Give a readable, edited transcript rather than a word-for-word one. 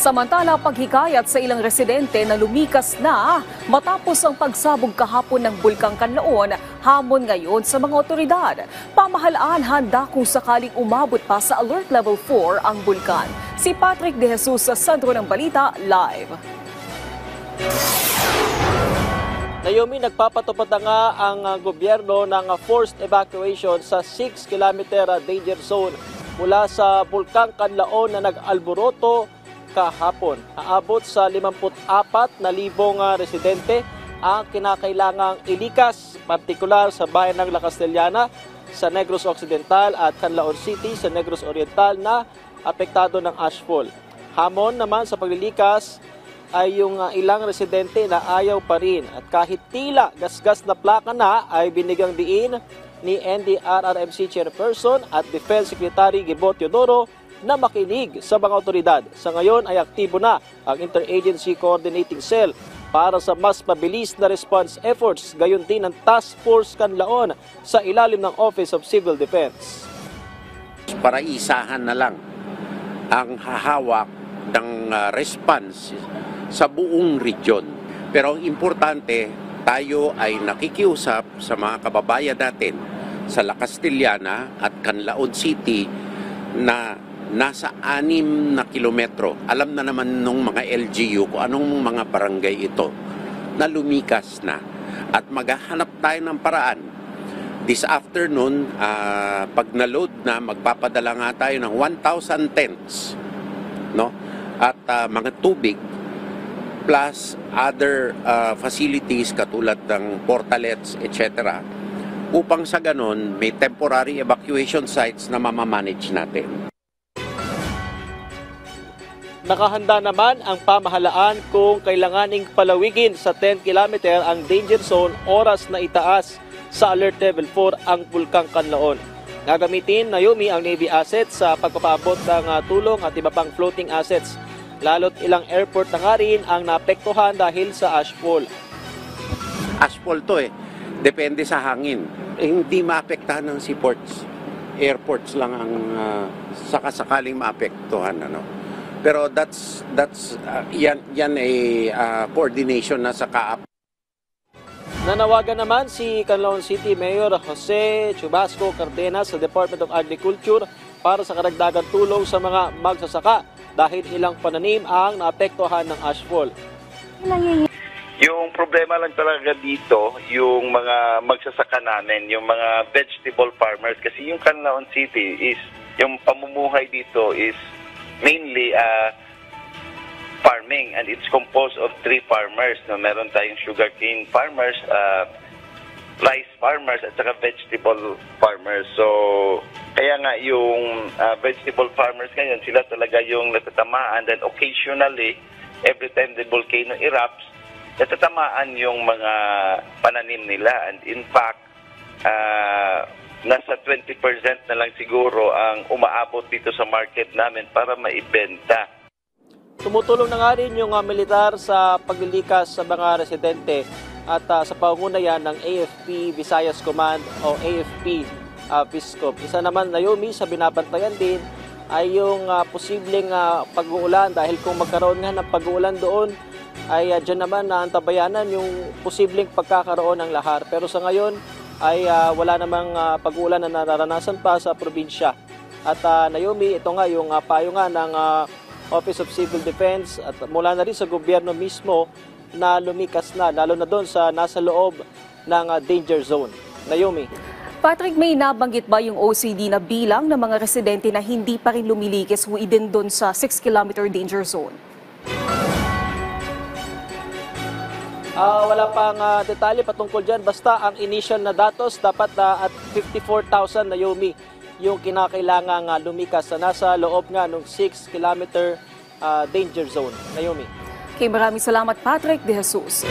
Samantala, paghikayat sa ilang residente na lumikas na matapos ang pagsabog kahapon ng Bulkang Kanlaon, hamon ngayon sa mga otoridad. Pamahalaan handa kung sakaling umabot pa sa Alert Level 4 ang bulkan. Si Patrick De Jesus sa sentro ng balita, live. Naomi, nagpapatupad na nga ang gobyerno ng forced evacuation sa 6-kilometer danger zone mula sa Bulkang Kanlaon na nag-alboroto kahapon. Aabot sa 54,000 residente ang kinakailangang ilikas, partikular sa bayan ng La Castellana sa Negros Occidental at Canlaon City sa Negros Oriental na apektado ng ashfall. Hamon naman sa paglilikas ay yung ilang residente na ayaw pa rin at kahit tila gasgas na plaka na ay binigang diin ni NDRRMC Chairperson at Defense Secretary Gibo Teodoro na makinig sa mga otoridad. Sa ngayon ay aktibo na ang Interagency Coordinating Cell para sa mas mabilis na response efforts, gayon din ang Task Force Canlaon sa ilalim ng Office of Civil Defense. Para isahan na lang ang hahawak ng response sa buong region. Pero ang importante, tayo ay nakikiusap sa mga kababayan natin sa La Castellana at Canlaon City na nasa 6 na kilometro. Alam na naman nung mga LGU kung anong mga barangay ito na lumikas na. At maghahanap tayo ng paraan. This afternoon, pag na-load na, magpapadala nga tayo ng 1,000 tents, no? At mga tubig plus other facilities katulad ng portalets, etc. Upang sa ganon, may temporary evacuation sites na mamamanage natin. Nakahanda naman ang pamahalaan kung kailanganing palawigin sa 10 kilometer ang danger zone oras na itaas sa Alert Level 4 ang Bulkang Kanlaon. Gagamitin Naomi ang Navy assets sa pagpapaabot ng tulong at iba pang floating assets. Lalo't ilang airport na nga rin ang naapektuhan dahil sa ashfall. Ashfall to depende sa hangin. Hindi maapektahan ng seaports. Airports lang ang sakasakaling maapektuhan. Pero yan ay coordination na sa kaap. Nanawagan naman si Canlaon City Mayor Jose Chubasco Cardenas sa Department of Agriculture para sa karagdagang tulong sa mga magsasaka dahil ilang pananim ang naapektuhan ng ashfall. Yung problema lang talaga dito, yung mga magsasaka namin, yung mga vegetable farmers, kasi yung Canlaon City is, yung pamumuhay dito is mainly farming, and it's composed of 3 farmers. Meron tayong sugarcane farmers, rice farmers, at saka vegetable farmers. So, kaya nga yung vegetable farmers ngayon, sila talaga yung natatamaan. Then occasionally, every time the volcano erupts, natatamaan yung mga pananim nila. And in fact, nasa 20% na lang siguro ang umaabot dito sa market namin para maibenta. Tumutulong na nga rin yung militar sa paglilikas sa mga residente at sa pangunayan ng AFP Visayas Command o AFP Viscop. Isa naman, Naomi, sa binabantayan din ay yung posibleng pag-uulan dahil kung magkaroon nga ng pag-uulan doon ay dyan naman na antabayanan yung posibleng pagkakaroon ng lahar. Pero sa ngayon ay wala namang pag-uulan na nararanasan pa sa probinsya. At Naomi, ito nga yung payo nga ng Office of Civil Defense at mula na rin sa gobyerno mismo na lumikas na, lalo na doon sa nasa loob ng danger zone. Naomi. Patrick, may nabanggit ba yung OCD na bilang ng mga residente na hindi pa rin lumilikis within doon sa 6-kilometer danger zone? Wala pang detalye patungkol dyan. Basta ang initial na datos dapat at 54,000, Naomi, yung kinakailangang lumikas na nasa loob nga ng 6-kilometer danger zone. Naomi. Okay, maraming salamat, Patrick De Jesus.